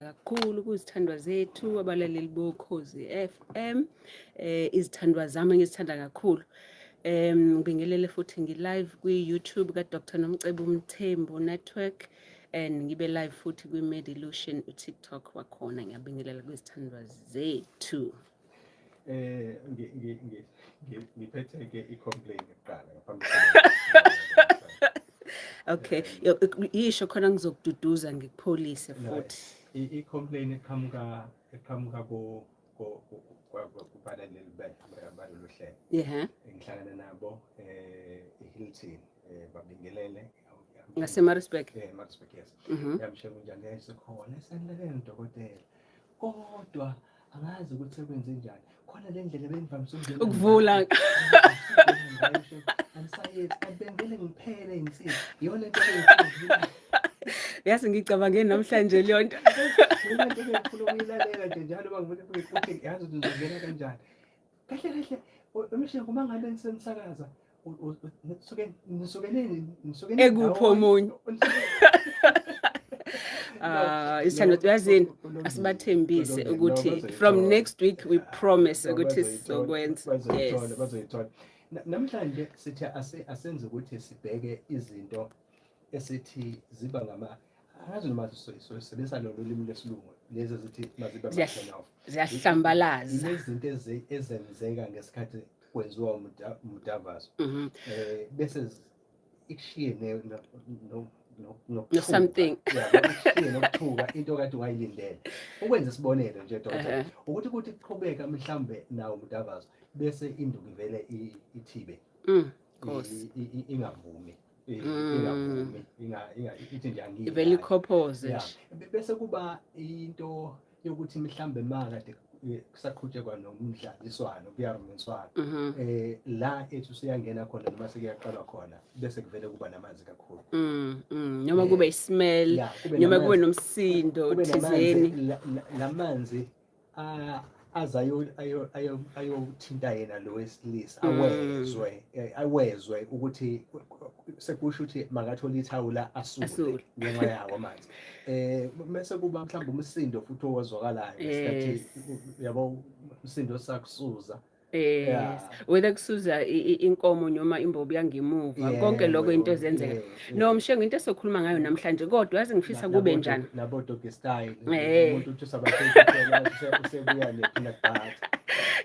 kakhulu kuzithandwa zethu abalaleli bokhozi FM. Izithandwa zami ngizithanda kakhulu. Ngibingelele futhi ngi-live kwi-YouTube ka-Dr. Nomcebo Mthembu Network and ngibe live futhi kwi-Medilution uTikTok wakhona. Ngiyabingelela kwizithandwa zethu. Ngiphethe ke i-complaint kuqala ngaphambi Okay, yisho khona ngizokududuza ngikupholise futhi. I-complaint eqhamuka kubalaleli balolu hlelo. Yeah. Ngihlangana nabo eHilton babingelele Ngase-Maritzburg. Maritzburg, yes. Yamshiya kunjani yayisikhona esanilekeni dokotela. Kodwa angazi ukuthi sekwenze njani. Khona le ndlela bengivamise ukuvula. Angisayethi abengele ngiphele insini. Iyona into yazi ngicabange namhlanje leyo nto. Mina into engikhuluma uyilalela nje njalo bangivule ukuthi yazi ukuthi ngizongena kanjani. Kahle emishe kuma ngabe nisemsakaza nisukene ekupho omunye. Isithando yazini asibathembise ukuthi from next week we promise ukuthi sizokwenza. Yes. Bazoyithola. Namhlanje sithi asenze ukuthi sibheke izinto esithi ziba angazi noma sisebenzisa lo limi lesilungu lezi zithi maziba national ziyahlambalaza izinto ezenzeka ngesikhathi kwenziwa umdavazo bese ikushiye something nokuthuka into kade ungayilindele ukwenza isibonelo nje doctor ukuthi qhubeka mhlambe nawo umdavazo bese induku ivele ithibe ingavumi ithi nje angiyi ivele ikhophoze bese kuba into yokuthi mhlambe makade kusaqhutshekwa nomdlaliswano kuyarumiswana la ethu siyangena khona noma sekuyaqalwa khona bese kuvele kuba namanzi kakhulu noma kube ismell noma kube nomsindo thizeni lamanzi ayothinta yena lo wesilisa awezwe ukuthi sekusho ukuthi makathola ithawula asule ngenxa yawo amanzi bese kuba mhlawumbe umsindo futhi owazwakalayo ngesikhathi yabo umsindo sakusuza whether kusuza inkomo noma imbobo yangemuva konke lokho into ezenzeka no mshengo into esokhuluma ngayo namhlanje kodwa yazi ngifisa kube njani nabo dog style umuntu uthi sabathela usebuya nepeanut butter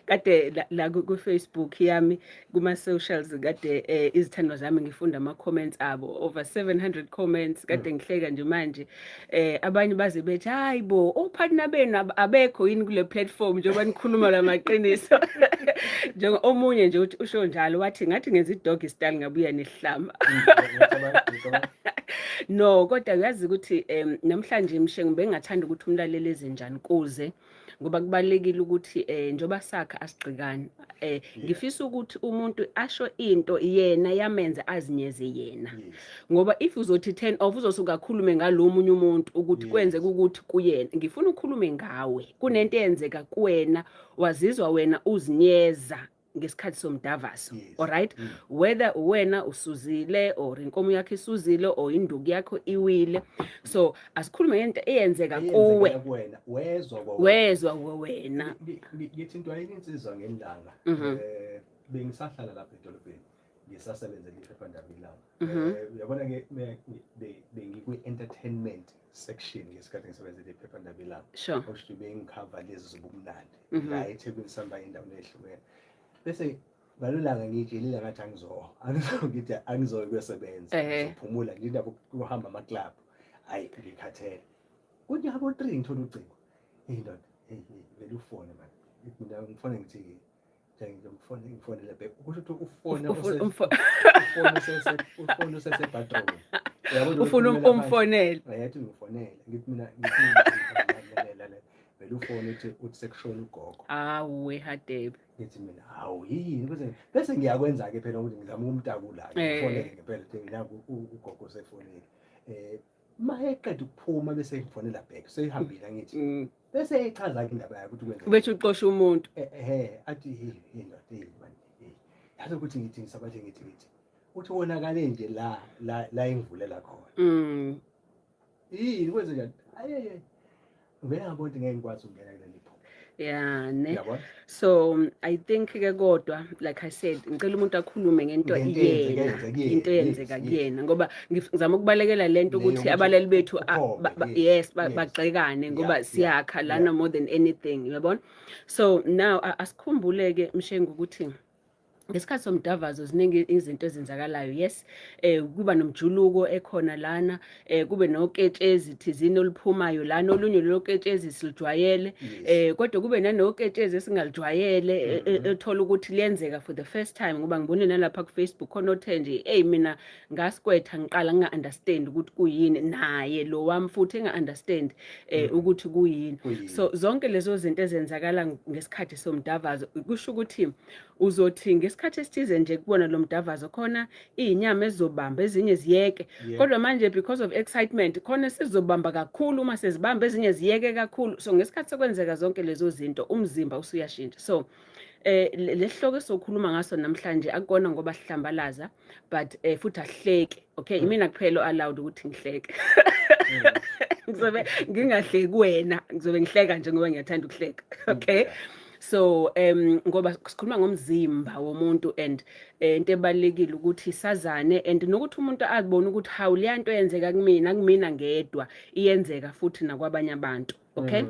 kade la ku Facebook yami kuma socials kade izithandwa zami ngifunda ama comments abo over 700 comments kade ngihleka nje manje abanye baze bethi hayibo opartner benu abekho yini kule platform njengoba nikhuluma lamaqiniso njengo omunye nje uthi usho njalo wathi ngathi ngenza idog style ngabuya nehlamba no kodwa uyazi ukuthi namhlanje mshengu bengathanda ukuthi umlaleli ezenjani kuze ngoba kubalekile ukuthi njoba sakha asigqikani ngifisa ukuthi umuntu asho into yena yamenza azinyeze yena ngoba if uzothi 10 of uzosuka khulume ngalomunye umuntu ukuthi kwenzeka ukuthi kuyena ngifuna ukukhulume ngawe kunento eyenzeka kuwena wazizwa wena uzinyeza ngesikhathi somdavaso alright whether wena usuzile or inkomo yakhe isuzile or induku yakho iwile so asikhulume ngento eyenzeka kuwe wezwa wena ngithi into ayinsizwa ngelanga bengisahlala lapha edolobheni ngisasebenzela iphephandaba ilanga uyabona ke bengikwi entertainment section ngesikhathi ngisebenzela iphephandaba ilanga okusho bengicover lezi zobumnandi la eThekwini sihamba indawo ehlukene bese balulanga ngijilile ngathi angizokuthi angizokusebenza ngizophumula nje indaba ukuhamba ama club hayi ngikhathele kuthi yabo 3 ngithola ucingo ndoda vele ufone man mina ngifone ngithi ngifonele back kusho ukuthi ufone usese bathroom ufuna umfonela yathi ngifonele ngithi mina vele ufone uthi sekushona ugogo awu hadebe ngithi mina hawu yini bese ngiyakwenza ke phela ukuthi ngizama umtakula ngifonele ngempela ukuthi naku ugogo sefonile mayeqeda ukuphuma bese ngifonela back seyihambile ngithi bese echaza ke indaba yakhe ukuthi kwenza bethi uqosha umuntu athi indoda manje yazi ukuthi ngithi ngisabathe ngithi uthi wonakale nje la engivulela khona yini kwenze njani ayeye ngiyabona ukuthi ngeke ngikwazi ukungena kuleli phupho. Yeah, ne. Yabona? So I think ke kodwa like I said ngicela umuntu akhulume ngento into eyenzeka kuyena ngoba ngizama ukubalekela lento ukuthi abalali bethu yes bagxekane ngoba siyakha lana more than anything, yabona? So now asikhumbuleke Mshengu ukuthi ngesikhathi somdavazo ziningi izinto ezenzakalayo. Yes, kuba nomjuluko ekhona lana, kube noketshezi thizini oluphumayo lana, olunye loketshezi silijwayele, kodwa kube nanoketshezi esingalijwayele ethola ukuthi liyenzeka for the first time ngoba ngibone nalapha ku Facebook khona othenje mina ngasikwetha ngiqala nginga-understand ukuthi kuyini, naye lo wami futhi enga-understand ukuthi kuyini. So zonke lezo zinto ezenzakala ngesikhathi somdavazo kusho ukuthi uzothi ngesikhathi esithize nje kubona lo mdavazo khona izinyama ezizobamba ezinye ziyeke, kodwa manje because of excitement khona sizobamba kakhulu, uma sezibamba ezinye ziyeke kakhulu. So ngesikhathi sekwenzeka zonke lezo zinto umzimba usuyashintsha. So lesihloko sokhuluma ngaso namhlanje akukona ngoba sihlambalaza but futhi ahleke. Okay, mina kuphela allowed ukuthi ngihleke. Ngizobe ngingahleki wena, ngizobe ngihleka nje ngoba ngiyathanda ukuhleka. Okay. So ngoba sikhuluma ngomzimba womuntu and into ebalekile ukuthi sazane and nokuthi umuntu azibone ukuthi hawu le nto yenzeka kumina ngedwa iyenzeka futhi nakwabanye abantu. Okay.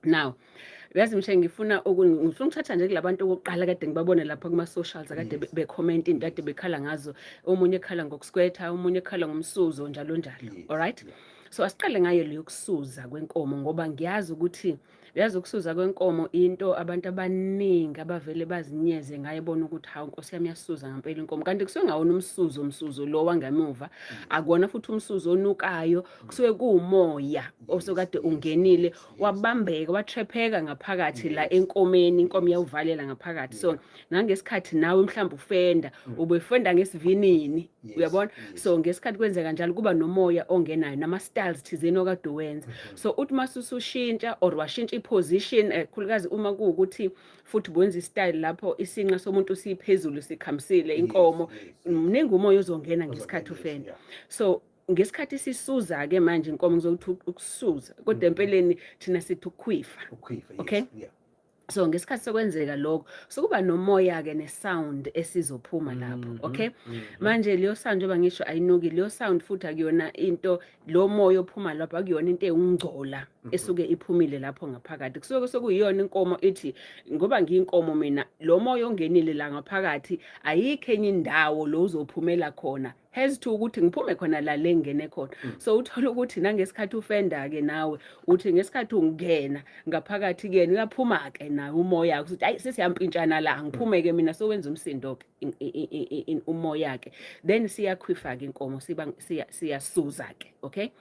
Now yazi Mshengu ngifuna ukuthatha nje kulabantu okokuqala kade ngibabone lapha kuma socials akade becomment into kade bekhala ngazo, omunye ekhala ngokusikwetha, omunye ekhala ngomsuzo njalo njalo. Alright. So asiqale ngayo leyo kusuza kwenkomo ngoba ngiyazi ukuthi ukusuza kwenkomo into abantu abaningi abavele bazinyeze ngayibona ukuthi hawu Nkosi yami yasuza ngempela inkomo, kanti kusuke ngawona umsuzo lo wangemuva, akona futhi umsuzo onukayo, kusuke kuumoya osokade ungenile wabambeka watrepheka ngaphakathi la enkomeni, inkomo yawuvalela ngaphakathi. So nangesikhathi nawe mhlawumbe ufenda ubefenda ngesivinini, uyabona? So ngesikhathi kwenzeka njalo kuba nomoya ongenayo nama styles thizeni okade wenza. So uthi masusushintsha or washintsha iposition, khulukazi uma kuukuthi futhi wenza istyle lapho isinqa somuntu siphezulu sikhamisile inkomo, mningi umoya ozongena ngesikhathi ufenda. So ngesikhathi sisuza ke manje inkomo ngizokuthi ukusuza kodwa empeleni thina sithi ukukhwifa. Okay. So ngesikhathi sokwenzeka lokho sokuba nomoya ke nesound esizophuma lapho. Okay. Manje leyo sound njengoba ngisho ayinuki, leyo sound futhi akuyona into, lo moya ophuma lapho akuyona into engungcola esuke iphumile lapho ngaphakathi. Kusuke sekuyiyona inkomo ethi ngoba ngiyinkomo mina, lo moya ongenile la ngaphakathi ayikho enye indawo lo uzophumela khona, has to ukuthi ngiphume khona la lengene khona. So uthola ukuthi nangesikhathi ufenda ke nawe uthi ngesikhathi ungena ngaphakathi ke uyaphuma ke na umoya ukuthi ayi sesiyampintshana la ngiphume ke mina sowenza umsindo ke umoya ke, then siyakhwifa ke inkomo siyasuza ke. Okay.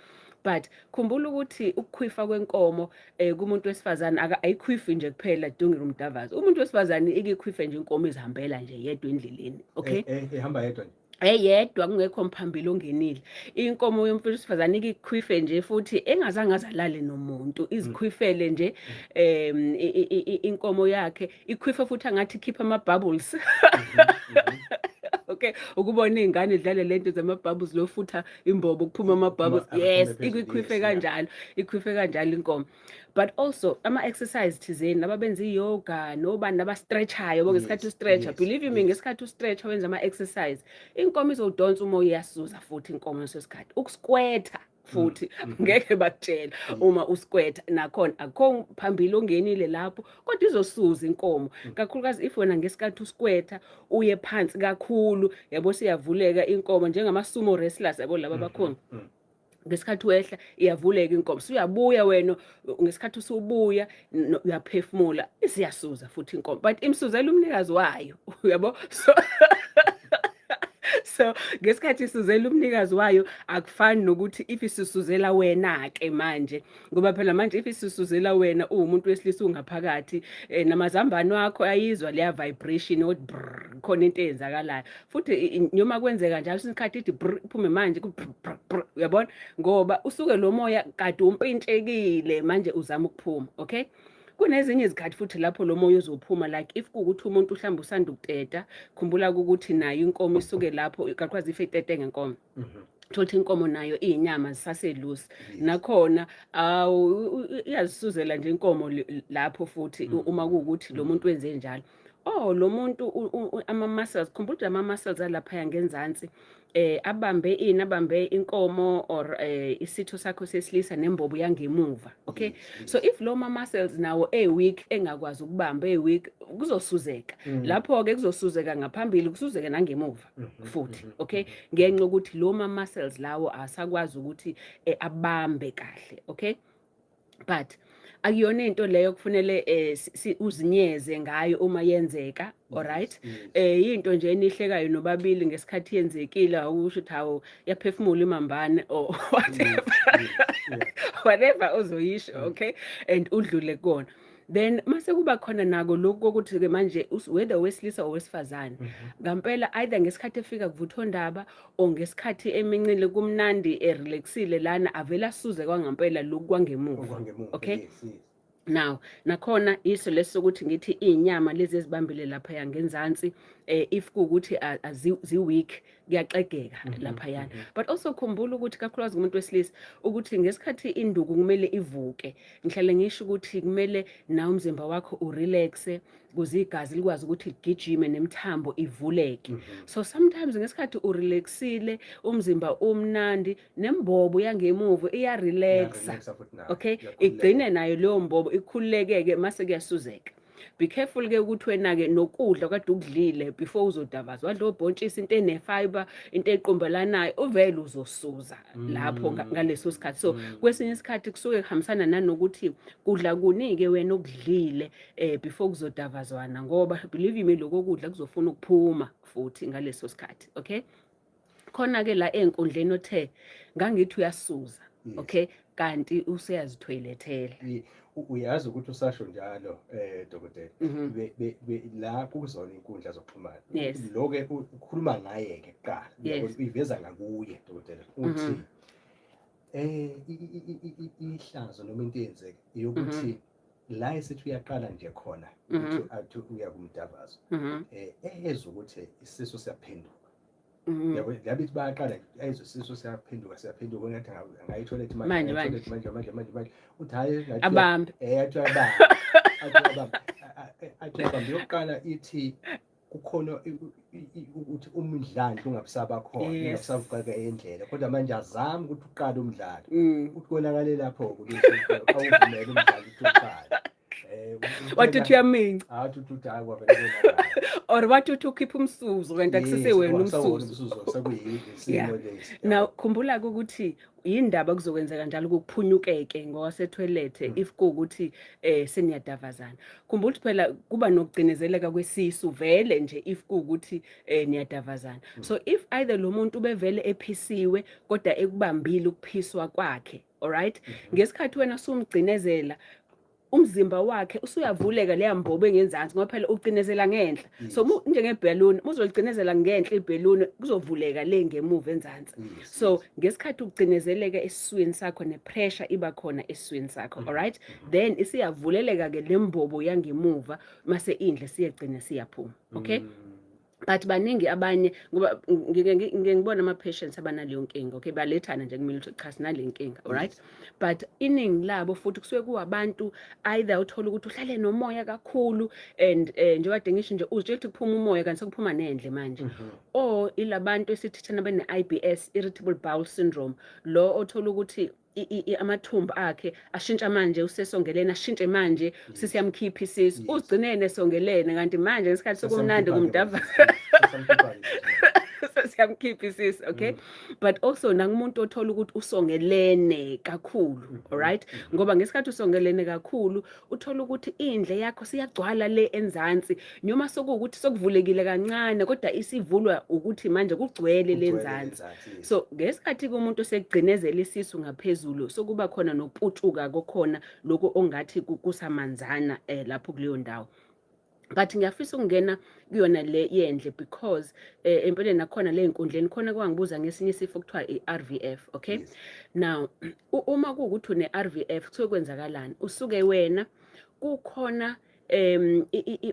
But khumbula ukuthi ukukhwifa kwenkomo kumuntu wesifazane ayikhwifi nje kuphela dungela umdavazo. Umuntu wesifazane ikikhwife nje inkomo izihambela nje yedwa endleleni. Okay. Ehamba yedwa nje. Eyedwa kungekho mphambili ongenile. Inkomo yomfana wesifazane ikikhwife nje futhi engazange azalale nomuntu, izikhwifele nje inkomo yakhe ikhwife futhi angathi ikhipha ama bubbles. Okay, ukubona izingane idlale lento zamabubbles lo futha imbobo kuphuma ama bubbles. Yes, ikhwife kanjalo, ikhwife kanjalo inkomo. But also ama exercise thizeni laba benza yoga nobani laba stretchayo ngesikhathi stretcha, believe me ngesikhathi stretcha wenza ama exercise inkomo izodonsa umoya iyasuza futhi inkomo lesikhathi. Ukusikwetha futhi ngeke bakutshela uma usikwetha nakhona akho phambili ongenile lapho kodwa izosuza inkomo, kakhulukazi if wena ngesikhathi usikwetha uye phansi kakhulu, yabo siyavuleka inkomo njengama sumo wrestlers yabo laba bakhona. Ngesikhathi wehla iyavuleka inkomo, uyabuya wena ngesikhathi usubuya uyaphefumula isiyasuza futhi inkomo, but imsuzela umnikazi wayo, yabo? So ngesikhathi isuzela umnikazi wayo akufani nokuthi if isusuzela wena ke manje, ngoba phela manje if isusuzela wena umuntu wesilisa ungaphakathi namazambane wakho ayizwa leya vibration othi brr, khona into eyenzakalayo futhi noma kwenzeka njalo isikhathi ithi brr iphume manje uyabona, ngoba usuke lo moya kade umpintshekile manje uzama ukuphuma. Okay. Kunezinye izikhathi futhi lapho lo moya uzophuma, like if kuukuthi umuntu uhlamba usanda ukuteta, khumbula ukuthi nayo inkomo isuke lapho kakhulukazi if etete ngenkomo. thothi inkomo nayo iyinyama zisaselusi Yes. nakhona iyazisuzela nje inkomo lapho futhi uma kuwukuthi lo muntu wenze njalo lo muntu ama muscles khumbula ukuthi ama muscles alapha ngenzansi abambe inkomo or isitho sakho sesilisa nembobo yangemuva, okay? Yes. So if lo muscles nawo weak engakwazi ukubamba weak kuzosuzeka lapho ke kuzosuzeka ngaphambili kusuzeka nangemuva futhi, okay? Ngenxa ukuthi lo muscles lawo asakwazi ukuthi abambe kahle, okay? But akuyona into leyo kufanele uzinyeze ngayo uma yenzeka, alright? Into nje enihlekayo nobabili ngesikhathi yenzekile awusho ukuthi hawo yaphefumula imambane or whatever ozoyisho, okay? And udlule kona. Then mase kuba khona nako lokho ukuthi ke manje whether wesilisa or wesifazane ngampela either ngesikhathi efika kuvuthondaba o ngesikhathi emincile kumnandi relaxile lana avela suze kwangampela lokhu kwangemuva, okay? Yes. Now nakhona iso lesokuthi ngithi inyama lezi ezibambile lapha yangenzansi if kuukuthi zi weak kuyaxegeka lapha yana, but also khumbula ukuthi kakhulukazi umuntu wesilisa ukuthi ngesikhathi induku kumele ivuke ngihlale ngisho ukuthi kumele na umzimba wakho urelaxe kuze igazi likwazi ukuthi ligijime nemithambo ivuleke. So sometimes ngesikhathi urelaxile umzimba umnandi nembobo yangemuva iyarelaxa, okay? Igcine nayo leyo mbobo ikhululekeke mase kuyasuzeka. Be careful ke ukuthi wena ke nokudla kade ukudlile before uzodavaza wadla obhontshisi into ene-fiber into eqombalanayo uvele uzosuza lapho ngaleso sikhathi. So kwesinye isikhathi kusuke kuhambisana nanokuthi kudla kunike wena okudlile before kuzodavazwana ngoba believe me lokho kudla kuzofuna ukuphuma futhi ngaleso sikhathi, okay? Khona ke la enkundleni othe ngangithi uyasuza, okay? Kanti useyazithoyilethela. Uyazi ukuthi usasho njalo dokotela la kuzona inkundla zokuxhumana lo ke ukhuluma ngaye ke kuqala uyiveza ngakuye dokotela uthi ihlazo noma into eyenzeke yokuthi la esithi uyaqala nje khona ukuthi athi uyakumdavaza ukuthi isiso siyaphenduka. Yabo yabithi bayaqala ayizwe isiso siyaphenduka ngathi angayitholethi manje uthi hayi abambe athi abambe yokuqala ithi kukhona ukuthi umdlalo ungabusaba khona ungabusavuka endlela kodwa manje azami ukuthi uqale umdlalo uthi konakale lapho ukuthi awuvumele umdlalo uqale wathi uyaminya uthi hayi kwavele or wathi ukhipha umsuzo kanti akusese wena umsuzo sekuyisimo lesi. Now khumbula ukuthi yindaba kuzokwenzeka njalo ukuphunyukeke ngowasetoilet if kuukuthi seniyadavazana. Khumbula ukuthi phela kuba nokugcinezeleka kwesisu vele nje if kuukuthi niyadavazana. So if either lo muntu ubevele ephisiwe kodwa ekubambile ukuphiswa kwakhe, alright? Ngesikhathi wena usumgcinezela umzimba wakhe usuyavuleka leya mbobo engenzansi ngoba phela ucinezela ngenhla. So njengebhaluni uzolicinezela ngenhla ibhaluni kuzovuleka le ngemuva enzansi. So ngesikhathi ucinezeleka esiswini sakho nepressure iba khona esiswini sakho, alright? Then isiyavuleleka ke lembobo yangemuva mase indle siyegcina siyaphuma, okay? But baningi abanye ngoba ngibona ama patients abanaleyo nkinga, okay? Balethana nje kumele ukuthi cha sinale nkinga, alright? But iningi labo futhi kusuke kuwabantu either uthola ukuthi uhlale nomoya kakhulu and njengoba ngisho nje uzitshela ukuthi kuphuma umoya kanti sekuphuma nendle manje. Or ilabantu esithi thina bene IBS, irritable bowel syndrome, lo othola ukuthi amathumbu akhe ashintsha manje usesongelene ashintshe manje sisiyamkhipha isisu uzigcinene songelene kanti manje ngesikhathi sokumnandi kumdava siyamkhipha isisu, okay? But also nangumuntu othola ukuthi usongelene kakhulu, alright? Ngoba ngesikhathi usongelene kakhulu uthola ukuthi indle yakho siyagcwala le enzansi noma sokuukuthi sokuvulekile kancane kodwa isivulwa ukuthi manje kugcwele lenzansi. So ngesikhathi kumuntu sekugcinezela isisu ngaphezulu sokuba khona nokuputshuka kokhona lokho ongathi kusamanzana lapho kuleyo ndawo. But ngiyafisa ukungena kuyona le yendle because empeleni nakhona le inkundleni khona kwangibuza ngesinye isifo kuthiwa iRVF, okay? Now uma kuukuthi une RVF kusuke kwenzakalani usuke wena kukhona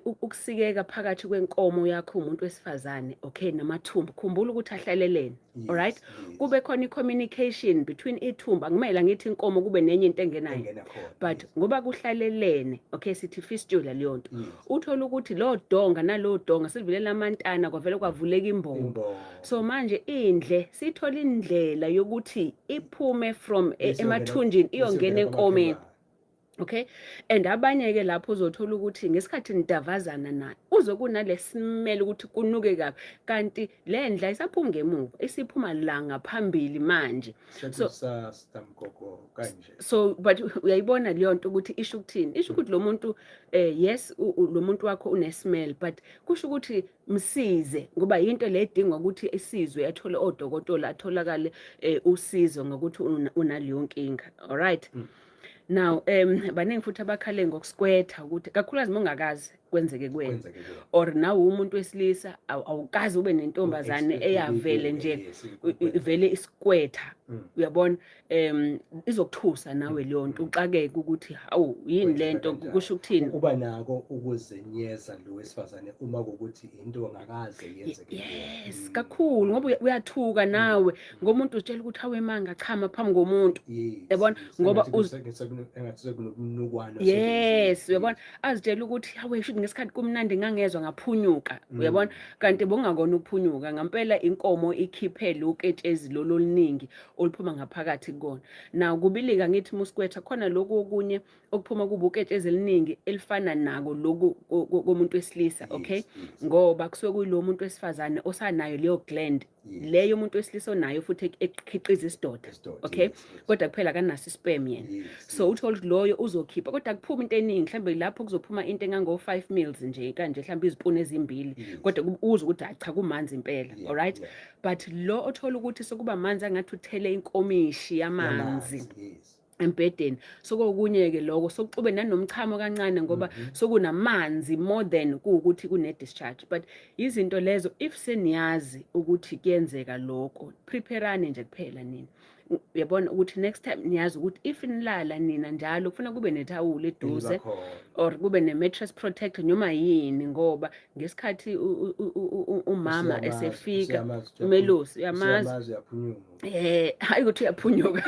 ukusikeka phakathi kwenkomo yakho umuntu wesifazane okay namathumbu khumbula ukuthi ahlalelene alright kube khona i-communication between ithumbu akumele ngithi inkomo kube nenye into engenayo but ngoba kuhlalelene okay sithi fistula leyo nto uthola ukuthi lo donga nalo donga sivulela amantana kwavele kwavuleka imbobo so manje indle sithola indlela yokuthi iphume from emathunjini iyongena enkomeni. Okay, and abanye ke lapho uzothola ukuthi ngesikhathi nidavazana naye uzokunale smell ukuthi kunuke kabi kanti le ndla isaphuma ngemuva isiphuma la ngaphambili manje so but uyayibona leyo nto ukuthi isho ukuthini isho ukuthi lo muntu yes lo muntu wakho une smell but kusho ukuthi msize ngoba into le edinga ukuthi isizwe athole odokotela atholakale usizo ngokuthi unaleyo nkinga alright. Now baningi futhi abakhale ngokusikwetha ukuthi kakhulukazi mongakazi kwenzeke kuwena or nawe umuntu wesilisa awukazi ube nentombazane eyavele nje vele isikwetha uyabona izokuthusa nawe leyo nto uxakeke ukuthi hawu yini lento kusho ukuthini kuba nako ukuzenyeza lo wesifazane uma ukuthi into ongakaze yenzeke yes kakhulu ngoba uyathuka nawe ngomuntu utshela ukuthi hawe manga chama phambi komuntu yabona ngoba engathi sekunokunukwana yes uyabona azitshela ukuthi hawe ngesikhathi kumnandi ngangezwa ngaphunyuka uyabona kanti bongakona ukuphunyuka ngempela inkomo ikhiphe loketshezi loluningi oluphuma ngaphakathi kona na kubilika ngithi musikwetha khona lokho okunye okuphuma kubuketshezi eliningi elifana nako lokho komuntu wesilisa okay ngoba kusuke kuyilo muntu wesifazane osanayo leyo gland leyo umuntu wesilisa onayo futhi ekhiqiza isidoda okay kodwa kuphela kanaso sperm yena so uthola loyo uzokhipha kodwa kuphuma into eningi mhlambe lapho kuzophuma into engango 5 mils nje kanje mhlambe izipuni ezimbili kodwa uza ukuthi cha kumanzi impela alright but lo othola ukuthi sokuba manzi angathi uthele inkomishi yamanzi empedeni sokokunye ke lokho sokuxube nanomchamo kancane ngoba sokunamanzi more than ukuthi kune discharge but izinto lezo if seniyazi ukuthi kuyenzeka lokho prepareane nje kuphela nina uyabona ukuthi next time niyazi ukuthi if nilala nina njalo kufuna kube nethawula eduze or kube ne-mattress protector noma yini ngoba ngesikhathi umama esefika umelusi uyamazi hayi ukuthi uyaphunyuka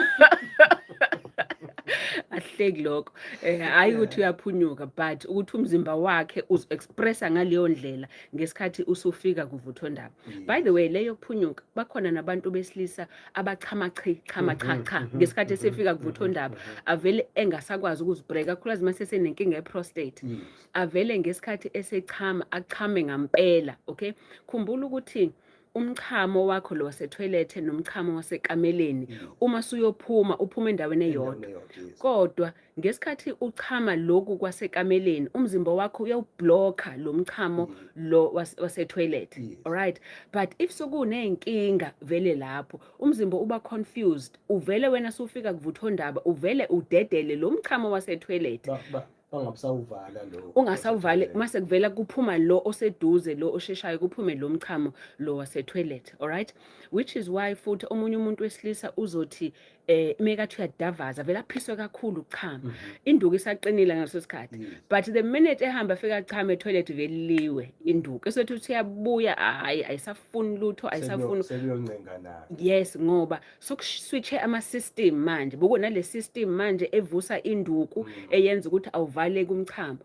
ahleki lokho hayi ukuthi uyaphunyuka but ukuthi umzimba wakhe uzu-expressa ngaleyo ndlela ngesikhathi usufika kuvuthondaba by the way leyo kuphunyuka bakhona nabantu besilisa abachama cha ngesikhathi esefika kuvuthondaba avele engasakwazi ukuzibreaka kakhulukazi mase senenkinga ye-prostate avele ngesikhathi esechama achame ngampela okay khumbula ukuthi umchamo wakho lo wasetoilet nomchamo wasekameleni uma suyophuma uphuma endaweni eyodwa kodwa ngesikhathi uchama lokhu kwasekameleni umzimba wakho uyawublocka lo mchamo lo wasetoilet alright but if sokunenkinga vele lapho umzimba uba confused uvele wena sufika kuvuthondaba uvele udedele lo mchamo wasetoilet ungabusawuvala lo ungasawuvale mase kuvela kuphuma lo oseduze lo osheshayo kuphume lo mchamo lo wasetoilet alright which is why futhi omunye umuntu wesilisa uzothi mekathi uyadavaza vela phiswe kakhulu uchama induku isaqinile ngaleso sikhathi but the minute ehamba afika chama etoilet veliwe induku esethi uthi uyabuya hayi ayisafuni lutho ayisafuni seliyoncenga nayo yes ngoba sokuswitche ama system manje buko nale system manje evusa induku eyenza ukuthi awuvale kumchamo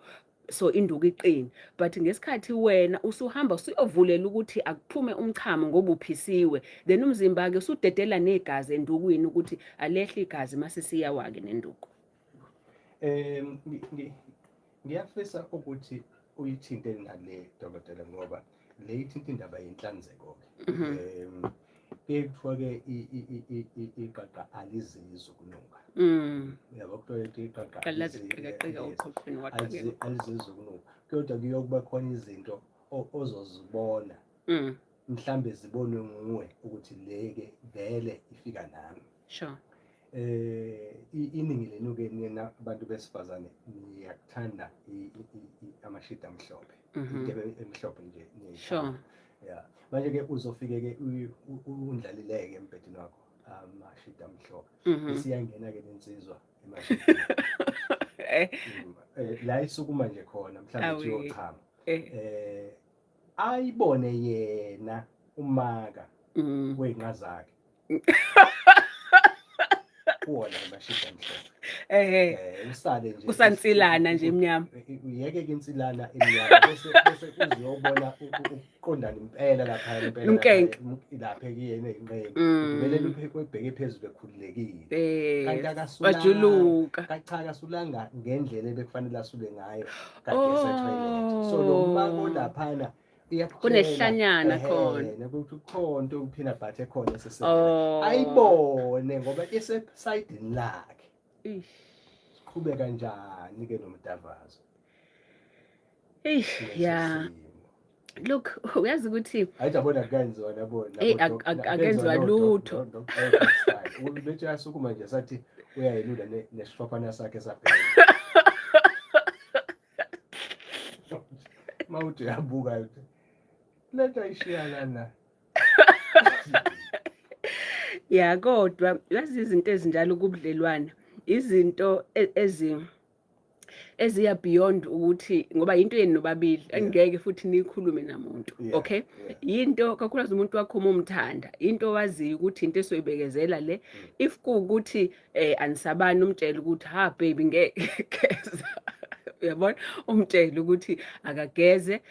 so induku iqini but ngesikhathi wena usuhamba usuyovulela ukuthi akuphume umchamo ngoba uphisiwe then umzimba ke usudedela negazi endukwini ukuthi alehle igazi mase siyawake nenduku ngiyafisa ukuthi uyithinte nale dokotela ngoba le ithinta indaba yenhlanzeko kuthiwa-ke iqaqa alizizwa ukunuka yabo kuthiwa iqaqa alizizwa ukunuka kodwa kuyokuba khona izinto ozozibona mhlambe zibonwe nguwe ukuthi leke vele ifika nami sure iningi lenu-ke nina abantu besifazane niyakuthanda amashidi amhlophe into emhlophe nje sure yeah manje-ke uzofike-ke undlalileke embhedeni wakho amashidi amhlophe isiyangena-ke nensizwa emashidini la isukuma nje khona mhlawumbe Awe. uyochama Eh. ayibone yena umaka Mm. weyinqa zakhe kuwona amashida Eh. usale nje Kusansilana nje emnyama. uyeke ke insilana emnyama bese uziyobona uqondana impela lapha impela lapha kuyena eyinqeni kumele ubheke phezulu ekhululekile kanti akasulanga wajuluka cha akasulanga ngendlela ebekufanele asule ngayo kade ese-toilet so lo mako laphana kunehlanyana khona ukuthi khona into peanut butter ekhona esesebenzela ayibone ngoba esesayidini lakhe siqhubeka kanjani ke nomdavazo yeah look uyazi ukuthi ayijabona kanziwa nabona akenziwa lutho ubethe yasukuma nje sathi uyayilula nesihlophana sakhe saphela mawuthi uyabuka lento ayishiyana ya kodwa yazi izinto ezinjalo kubudlelwane izinto eziya beyond ukuthi ngoba into yeni nobabili angeke futhi nikhulume namuntu okay into kakhulukazi umuntu wakho umthanda into waziyo ukuthi into esoyibekezela le if kuukuthi anisabani umtshela ukuthi ha baby ngekeza uyabona umtshela ukuthi akageze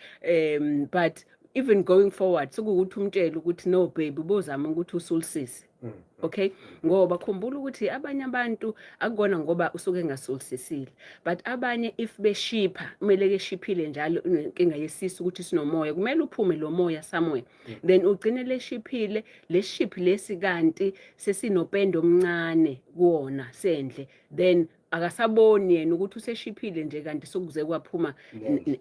but even going forward sokuthi umtshela ukuthi no baby ubozama ukuthi usulisise okay ngoba khumbula ukuthi abanye abantu akukona ngoba usuke engasolisisile but abanye if beshipha kumele ke shiphile njalo inkinga yesisi ukuthi sinomoya kumele uphume lo moya somewhere then ugcine leshiphile leshiphi lesi kanti sesinopendo omncane kuona sendle then akasaboni yena ukuthi useshiphile nje kanti sokuze kwaphuma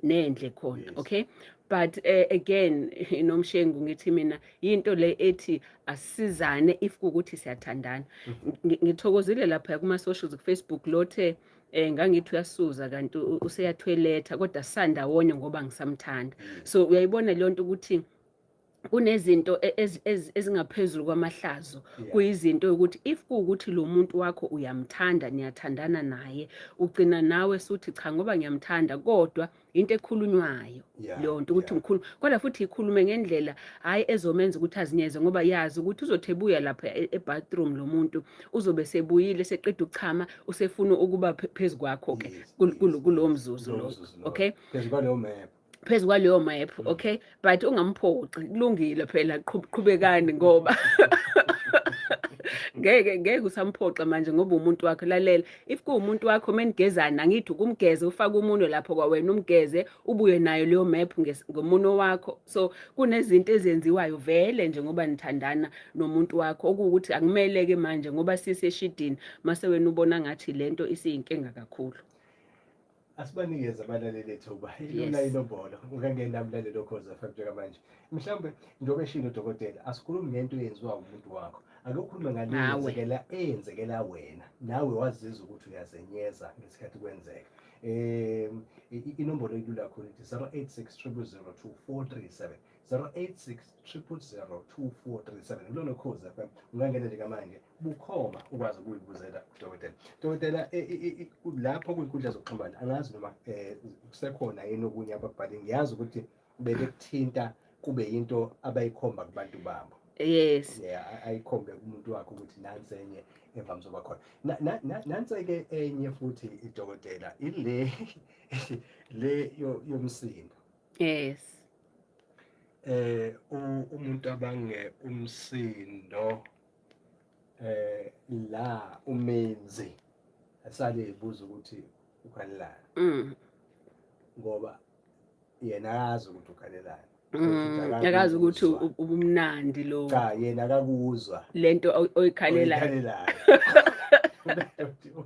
nendle khona okay but again nomshengu ngithi mina into le ethi asizane if ukuthi siyathandana ngithokozile lapha kuma socials ku Facebook lothe ngangithi uyasuza kanti useyathweletha kodwa sisanda wonye ngoba ngisamthanda so uyayibona le nto ukuthi kunezinto ezingaphezulu kwamahlazo kuyizinto ukuthi if kuukuthi lo muntu wakho uyamthanda niyathandana naye ugcina nawe suthi cha ngoba ngiyamthanda kodwa into ekhulunywayo leyo nto ukuthi ngikhuluma kodwa futhi ikhulume ngendlela hayi ezomenza ukuthi azinyeze ngoba yazi ukuthi uzothebuya lapha ebathroom lo muntu uzobe sebuyile seqeda ukuchama usefuna ukuba phezukwakho ke kulo mzuzu lo okay phezu kwaleyo map okay but ungamphoci kulungile phela qhubekani ngoba ngeke usamphoxa manje ngoba umuntu wakho lalela if kuumuntu wakho menigezana ngithi ukumgeze ufaka umunwe lapho kwawena umgeze ubuye nayo leyo map ngomuno wakho so kunezinto ezenziwayo vele nje ngoba nithandana nomuntu wakho okuwukuthi akumeleke manje ngoba siseshidini mase wena ubona ngathi lento isiyinkinga kakhulu asibanikeze abalaleli ethuba ilona inombolo ungangena umlaleli okhoza FM njengamanje mhlawumbe njengoba eshilo dokotela asikhulumi ngento eyenziwa umuntu wakho akukhulume ngale eyenzekela wena nawe wazizwa ukuthi uyazenyeza ngesikhathi kwenzeka inombolo ilula kakhulu ithi 0860002437 0860002437 ilona khoza FM ungangena njengamanje bukhoma ukwazi ukuyibuzela udokotela lapho kwinkundla zokuxhumana angazi noma kusekhona yini okunye ababhali ngiyazi ukuthi beke kuthinta kube into abayikhomba kubantu babo yes ayikhombe kumuntu wakho ukuthi nansi enye emvamso bakhona nansi ke enye futhi idokotela ile yomsindo yes umuntu abange umsindo la umenzi asale ebuza ukuthi ukhalelana ngoba yena akazi ukuthi ukhalelana akazi ukuthi ubumnandi lo cha yena akakuzwa lento oyikhalela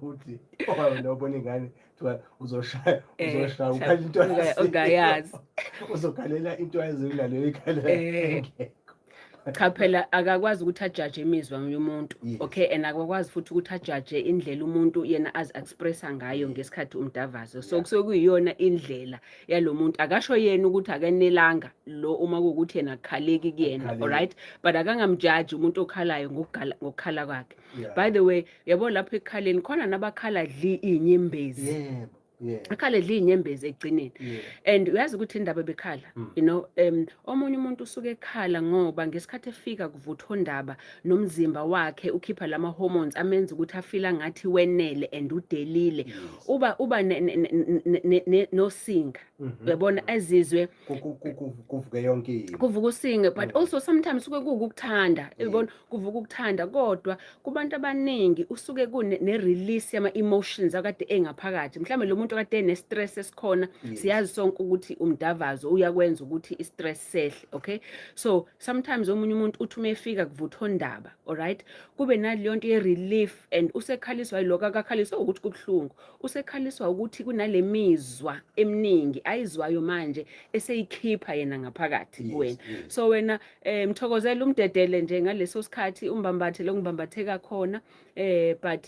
uthi wena ubona ingane uzoshaya ukhala into ongayazi uzokhalela into ayiziyo naleyo ikhalela cha phela akakwazi ukuthi ajaje imizwa yomuntu okay and akakwazi futhi ukuthi ajaje indlela umuntu yena expressa ngayo ngesikhathi umdavazo so kusokuyiyona indlela yalomuntu akasho yena ukuthi akenelanga lo uma ukuthi yena akhaleki kuyena alright but akangamjaji umuntu okhalayo ngokukhala kwakhe by the way yabo lapho ekhaleni khona nabakhala dli inyembezi akhala edla inyembezi egcineni and uyazi ukuthi indaba bekhala you know omunye umuntu usuke ekhala ngoba ngesikhathi efika kuvuthondaba nomzimba wakhe ukhipha lama hormones amenza ukuthi afila ngathi wenele and udelile uba nosinga uyabona azizwe kuvuke yonke kuvuka usinge but also sometimes suke kukukuthanda uyabona kuvuka ukuthanda kodwa kubantu abaningi usuke kune release yama emotions akade engaphakathi mhlawumbe lo muntu akade ene stress esikhona siyazi sonke ukuthi umdavazo uyakwenza ukuthi i stress sehle okay so sometimes omunye umuntu uthi umefika kuvuthondaba alright kube naleyo nto ye relief and usekhaliswa yiloko akakhaliswa ukuthi kubhlungu usekhaliswa ukuthi kunalemizwa eminingi ayizwayo manje eseyikhipha yena ngaphakathi kuwena so wena mthokozela umdedele nje ngaleso sikhathi umbambathe lokubambatheka khona but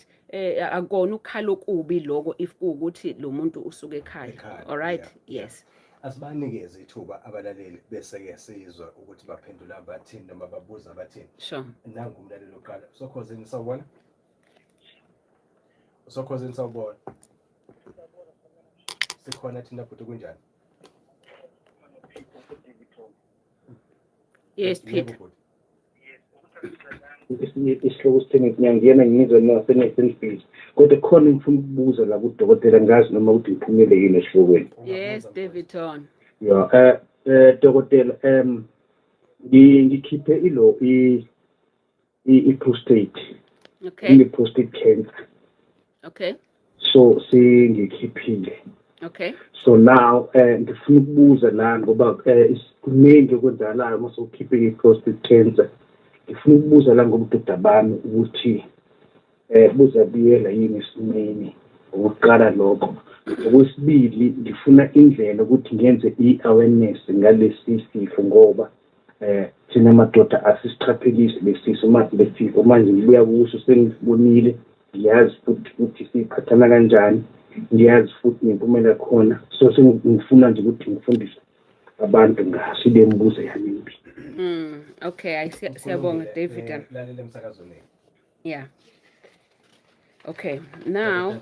akona ukukhala okubi lokho if ukuthi lo muntu usuke ekhaya alright yes asibanikeze ithuba abalaleli bese-ke sizwa ukuthi baphendula abathini noma babuza abathini sure nangu umlaleli oqala Sokhozini sawubona Sokhozini sawubona sikhona thina futhi kunjani yes Peter isihloko sithini ngiyangena ngizwe nasenesensibili kodwa khona ngifuna ukubuza la kudokotela ngazi noma ukuthi iphumele yini esihlokweni yes Davidton yeah dokotela ngikhiphe ilo i-prostate okay i-prostate cancer okay so singikhiphile okay so now ngifuna ukubuza la ngoba isiningi okwenzakalayo mase ukhiphe i-prostate cancer ngifuna ukubuza la ngobudoda bami ukuthi buzabuyela yini esimeni ukuqala lokho okwesibili ngifuna indlela ukuthi ngenze i-awareness ngalesi sifo ngoba thina madoda asisiqaphelisi lesifo manje ngibuya kuso sengibonile ngiyazi futhi ukuthi siphathana kanjani ngiyazi futhi nempumela khona so sengifuna nje ukuthi ngifundise abantu ngaso ile mbuzo yami okay siyabonga David lalela emsakazweni yeah okay now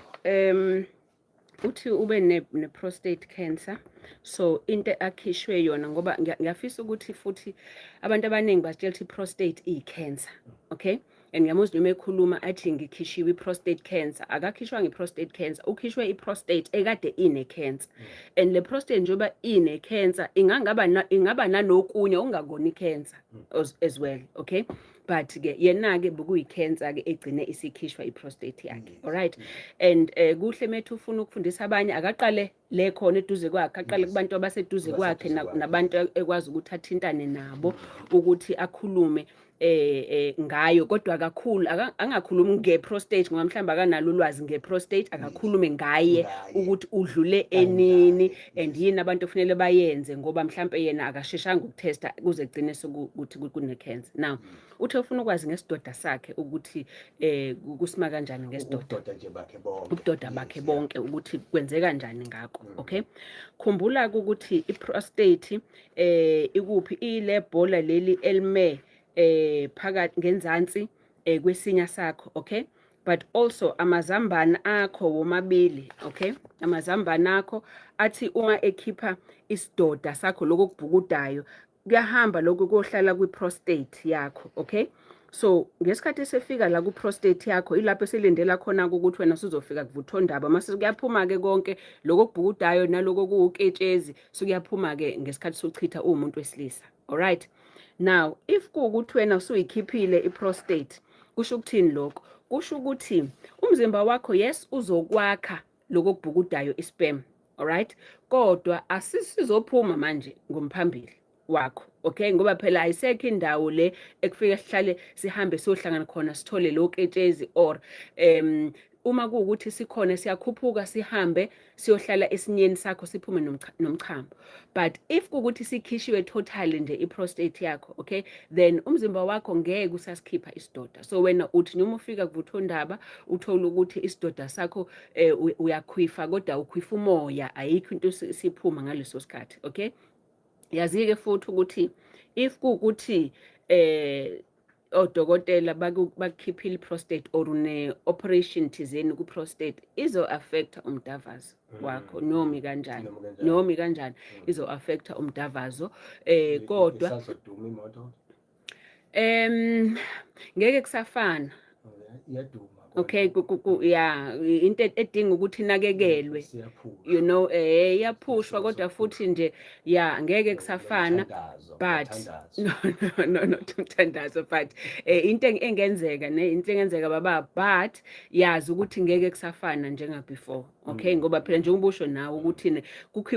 uthi ube ne prostate cancer so into akhishwe yona ngoba ngiyafisa ukuthi futhi abantu abaningi basitshela ukuthi prostate i-cancer okay and ngiyamuzwa noma ekhuluma athi ngikhishiwe i-prostate cancer akakhishwa nge-prostate cancer ukhishwe i-prostate ekade ine-cancer and le prostate njengoba ine-cancer ingaba nanokunye ongakoni i-cancer as well okay but ke yena-ke bekuyi-cancer-ke egcine isikhishwa i-prostate yakhe alright and kuhle methu ufuna ukufundisa abanye akaqale le khona eduze kwakhe aqale kubantu abaseduze kwakhe nabantu ekwazi ukuthi athintane nabo ukuthi akhulume ngayo kodwa kakhulu angakhulumi ngeprostate ngoba mhlawumbe akanalo ulwazi ngeprostate akakhulume ngaye ukuthi udlule enini and yini abantu ofanele bayenze ngoba mhlawumbe yena akasheshanga ukutesta kuze gcine sokuthi kune cancer now uthe ufuna ukwazi ngesidoda sakhe ukuthi kusima kanjani ngesidoda ubudoda bakhe bonke ukuthi kwenzeka kanjani ngakho okay khumbula ukuthi iprostate ikuphi ile bhola leli elime phakathi ngenzansi kwesinya sakho okay but also amazambane akho womabili okay amazambane akho athi uma ekhipha isidoda sakho lokubhukudayo kuyahamba lokho kohlala kwiprostate yakho okay so ngesikhathi sefika la kuprostate yakho ilapho esilindela khona ukuthi wena usuzofika kuvuthondaba mase kuyaphuma ke konke lokubhukudayo naloko kuuketshezi sokuyaphuma ke ngesikhathi sochitha umuntu wesilisa alright now if kuukuthi wena usuyikhiphile iprostate kusho ukuthini lokho kusho ukuthi umzimba wakho yes uzokwakha lokubhukudayo isperm alright kodwa asisizophuma manje ngomphambili wakho okay ngoba phela ayisekho indawo le ekufika sihlale sihambe sohlangana khona sithole loketshezi or uma kuukuthi sikhona siyakhuphuka sihambe siyohlala esinyeni sakho siphume nomchamo but if kuukuthi sikhishiwe totally nje iprostate yakho okay then umzimba wakho ngeke usasikhipha isidoda so wena uthi noma ufika kuvuthondaba uthola ukuthi isidoda sakho uyakhwifa kodwa ukhwifa umoya ayikho into siphuma ngaleso sikhathi okay yazi ke futhi ukuthi if kuukuthi odokotela bakukhiphile i-prostate or une-operation thizeni ku-prostate izo-affecta umdavazo wakho noma kanjani izo-affecta umdavazo kodwa isazoduma imoto ngeke kusafana iyaduma okay ya into edinga ukuthi inakekelwe you know iyaphushwa kodwa futhi nje ya ngeke kusafana but not umthandazo but into engenzeka into engenzeka baba but yazi ukuthi ngeke kusafana njenga before okay ngoba phela nje ubusho nawe ukuthi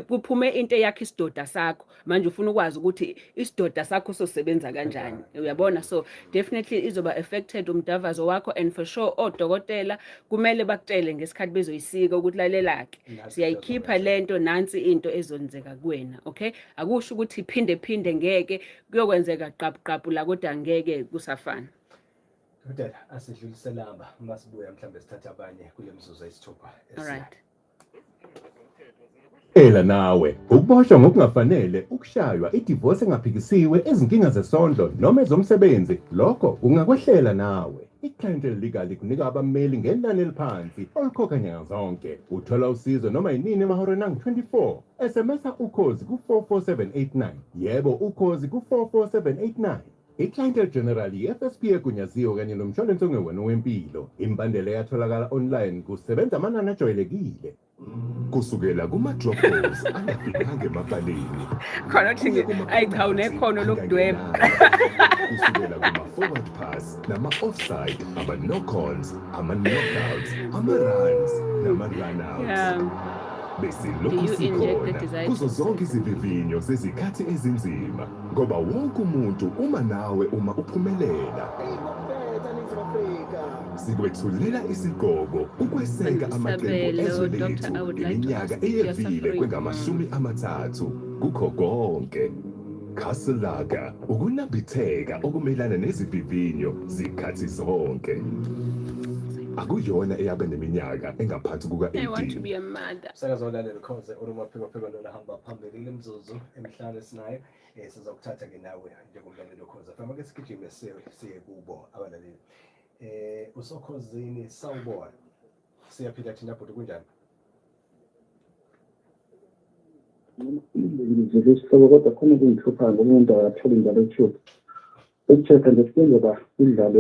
kuphume into yakhe isidoda sakho manje ufuna ukwazi ukuthi isidoda sakho sosebenza kanjani uyabona so definitely izoba affected umdavazo wakho and for sure odokotela kumele bakutshele ngesikhathi bezoyisika ukuthi lalelake siyayikhipha lento nansi into ezonzeka kuwena okay akusho ukuthi iphinde ngeke kuyokwenzeka qabu la kodwa ngeke kusafana Dr. asidluliselamba masibuya mhlambe sithatha abanye kule mzuzu ayisithupha alright Ela nawe ukuboshwa ngokungafanele ukushaywa idivorce engaphikisiwe ezinkinga zesondlo noma ezomsebenzi lokho ungakwehlela nawe iClientele Legal kunika abameli ngenani eliphansi olikhokha nyanga zonke uthola usizo noma yinini emahoreni angu-24 SMS ukhozi ku44789 yebo ukhozi ku44789 iClientele General i-FSP egunyaziwe kanye nomshwalense ongewena wempilo imbandela yatholakala online kusebenza amanani ajwayelekile kusukela kuma-dropbox angafikanga emabhaleni khona ukuthi ayicha unekhono lokudweba kusukela kuma-forward pass nama-offside ama-no-calls ama-knockouts ama-runs nama-runouts besilokhu sikhona kuzo zonke izivivinyo zezikhathi ezinzima ngoba wonke umuntu uma uphumelela sikwethulela isigqoko ukweseka amaqembu ezolethu iminyaka eyedlule kwengama-30 kukho konke Casalaga ukunambitheka okumelana nezivivinyo zikhathi zonke akuyona eyabe neminyaka engaphansi kuka-18 sakazolalela ukhoze olumaphiko nolahamba phambili lemzuzu emhlanje esinayo sizokuthatha-ke nawe njengomlaleli okhoze fama ke sigijime siye kubo abalaleli usokhozini sawubona siyaphila thina bhuti kunjani ngizisihlobo kodwa khona kungihlupha ngoba umuntu akatholi njalo ethuba ukuthetha nje kuyenzeka kudlale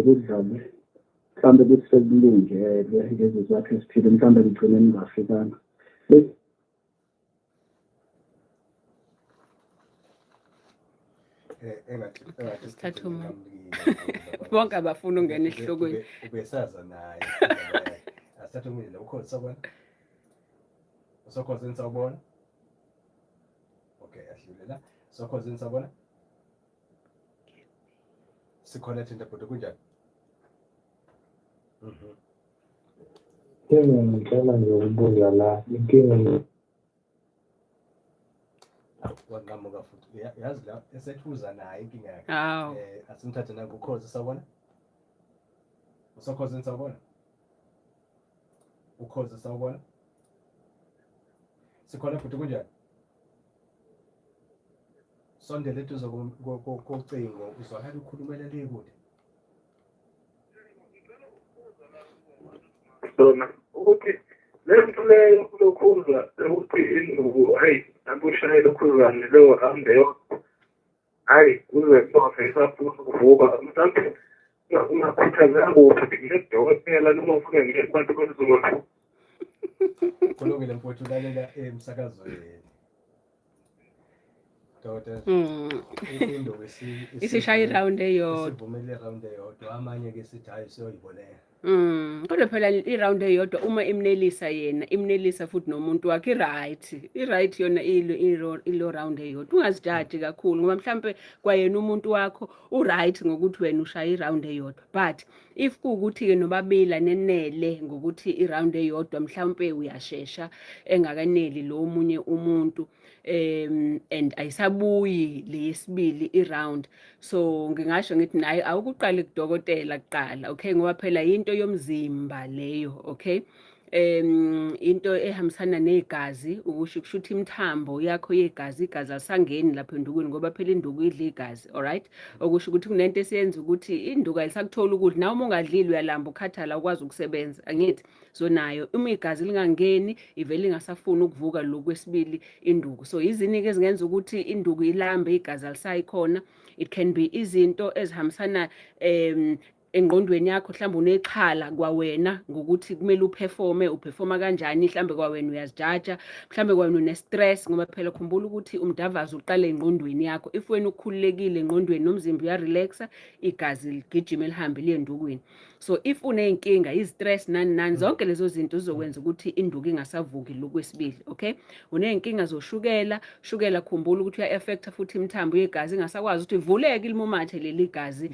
mhlawumbe kusekulungele lezi zakhe esiphile mhlawumbe ngigcine ningafikanga sithatha bonke abafuna ungena esihlokweni ubesaza naye asithathe umuntu ukhozi sabona usokhozini sawubona okay ahlule la usokhozini sabona sikhona thina bhuti kunjani ngicela nje ukubuza la inkinga wangamuka futhi yazi la esethuza naye inkinga yakhe hawo asimthathe nangukhozi sabona usokhozini sawubona ukhozi sawubona sikhona futhi kunjani sondele eduze kocingo uzwakala ukhulumela le kude sona ukuthi lento leyo lokhuzwa ukuthi induku hayi abushayela ukhuzane leyo hambe hayi kuze sonke isafuna ukuvuka mhlawumbe ungakhuthazanga ukuthi ngedokotela noma ufuna ngiye kubantu bezolo kulungile mfowethu lalela emsakazweni Dokotela induku isishaya iround eyodwa sivumele iround eyodwa amanye ke sithi hayi siyoyibonela kodwa phela iround eyodwa uma imnelisa yena imnelisa futhi nomuntu wakhe i-right yona ilo round eyodwa ungazijaji kakhulu ngoba mhlambe kwayena umuntu wakho u-right ngokuthi wena ushaya iround eyodwa but if kuukuthi ke nobabili nenele ngokuthi iround eyodwa mhlambe uyashesha engakaneli lo omunye umuntu and ayisabuyi leyesibili iround so ngingasho ngithi naye awukuqala kudokotela kuqala okay ngoba phela into yomzimba leyo okay into ehambisana negazi kusho ukuthi imithambo yakho yegazi igazi alisangeni lapha endukweni ngoba phela induku idla igazi, alright, okusho ukuthi kunento esiyenza ukuthi induku ayisakuthola ukudla nawe uma ungadlili uyalamba ukhathala ukwazi ukusebenza angithi. So nayo uma igazi lingangeni ivele ingasafuni ukuvuka lokhu kwesibili induku. So izini ke ezingenza ukuthi induku ilambe igazi alisayikhona. It can be izinto ezihambisana engqondweni yakho, mhlawumbe unexhala kwawena ngokuthi kumele uperforma kanjani, mhlawumbe kwawena uyazijaja, mhlawumbe kwawena une-stress ngoba phela khumbula ukuthi umdavazo uqala engqondweni yakho. If wena ukhululekile engqondweni nomzimba uyarelaxa, igazi ligijima lihambe liye endukwini. So if uney'nkinga, i-stress nani zonke lezo zinto zizokwenza ukuthi induku ingasavuki lokhu kwesibili, okay? Uney'nkinga zoshukela, shukela khumbula ukuthi uya-affecta futhi imithambo yegazi ingasakwazi ukuthi ivuleke ilimumathe leli gazi,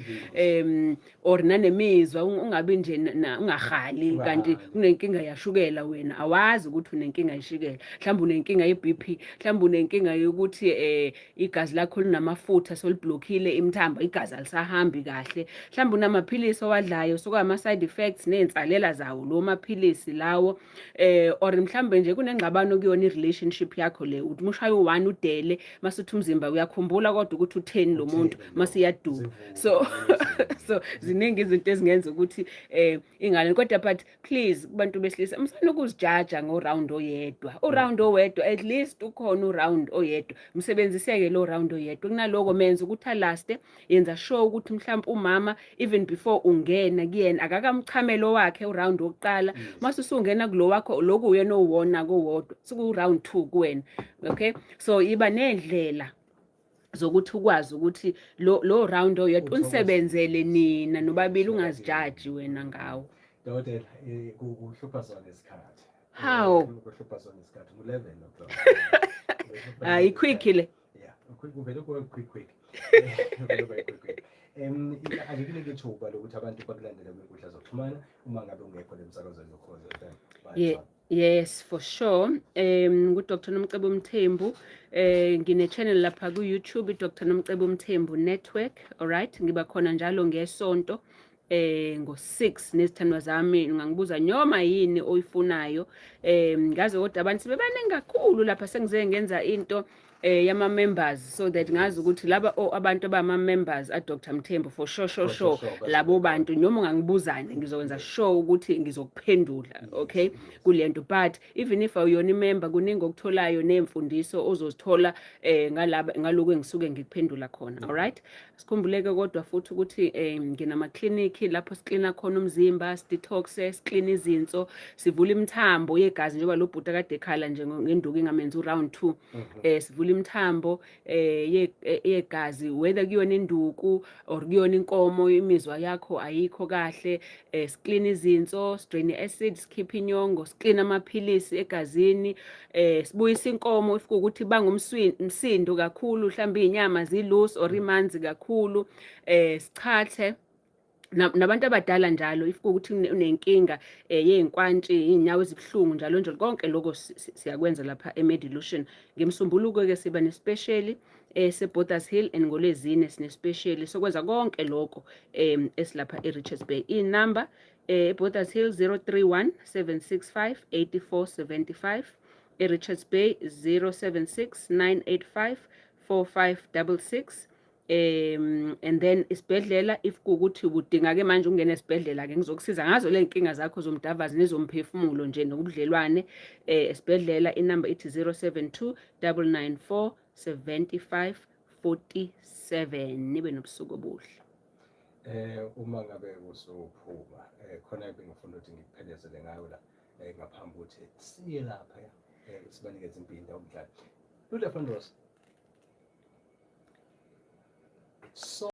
or nanemizwa ungabi nje ungahali kanti unenkinga yashukela wena awazi ukuthi unenkinga yeshukela. Mhlawumbe unenkinga ye-BP, mhlawumbe unenkinga yokuthi igazi lakho linamafutha soliblockile imithambo, igazi alisahambi kahle. Mhlawumbe unamaphilisi owadlayo ama-side effects ney'nsalela zawo lo maphilisi lawo, or mhlawumbe nje kunengxabano kuyona i-relationship yakho le, uthi mushaya u-1 udele masuthi umzimba uyakhumbula kodwa ukuthi u-10 lo muntu masiyaduma. So ziningi izinto ezingenza ukuthi ingane, kodwa but please kubantu besilisa msana ukuzijaja ngo-round oyedwa, u-round owedwa, at least ukhona u-round oyedwa, msebenziseke lo round oyedwa. Kunaloko menza ukuthi alaste, yenza sure ukuthi mhlawumbe umama even before ungena kuyena akakamchamelo wakhe u-round wokuqala, mase usungena kulo wakho lokhu uyena owona kowodwa siku-round 2 kuwena, okay? So iba nendlela zokuthi ukwazi ukuthi lo round oyedwa unisebenzele nina nobabili, ungazijaji wena ngawo. Dokotela, kuhlupha sona isikhathi. How? Kuhlupha sona isikhathi, u-11 o'clock. Quick le. Yeah, uvele quick. Akekile ithuba lokuthi abantu bakulandele kwinkundla zokuxhumana uma ngabe ungekho emsakazweni yoKhozi FM. Yes, for sure. Dr. Nomcebo Mthembu, ngine-channel lapha ku-YouTube, Dr. Nomcebo Mthembu Network, alright? Ngiba khona njalo ngesonto ngo-6 nezithandwa zami, ungangibuza noma yini oyifunayo. Ngazi kodwa abantu sebebaningi kakhulu lapha, sengize ngenza into yama-members so that ngazi ukuthi laba abantu abama-members a-Dr. Mthembu for sure labo bantu noma ungangibuzane ngizokwenza sure ukuthi ngizokuphendula, okay, kulento. But even if awuyona imember kuningi okutholayo nemfundiso ozozithola ngaloko engisuke ngikuphendula khona, alright? Sikhumbuleke kodwa futhi ukuthi nginama-clinic lapho siklina khona umzimba, si-detox, siklina izinso, sivula imithambo yegazi njengoba lo bhuti akade ekhala nje ngenduku ingamenza u-round 2, sivula imithambo yegazi, whether kuyona induku or kuyona inkomo imizwa yakho ayikho kahle, siklina izinso, strain acid, sikhipha inyongo, siklina amaphilisi egazini, sibuyisa inkomo if ukuthi bangumsindo kakhulu, mhlawumbe inyama zilusi or imanzi kakhulu, sichathe nabantu abadala njalo if ukuthi unenkinga yey'nkwantshi, iy'nyawo ezibuhlungu njalo konke lokho siyakwenza lapha eMedilution. Ngemsumbuluko ke siba nespecially seBotha's Hill and ngoLwezine sinespecially sokwenza konke lokho esilapha eRichards Bay. Inamba eBotha's Hill 031 765 8475, eRichards Bay 076 985 4566. And then isibhedlela if kukuthi udinga ke manje ungene esibhedlela ke ngizokusiza ngazo le nkinga zakho zomdavazi nezomphefumulo nje nobudlelwane. Esibhedlela inamba ithi 072 994 75 47. Nibe nobusuku obuhle. Uma ngabe usuphuma khona bengifuna ukuthi ngikuphelezele ngayo la ngaphambi ukuthi siye lapha sibanikeze impilo yomdlalo. Lula Fondos. So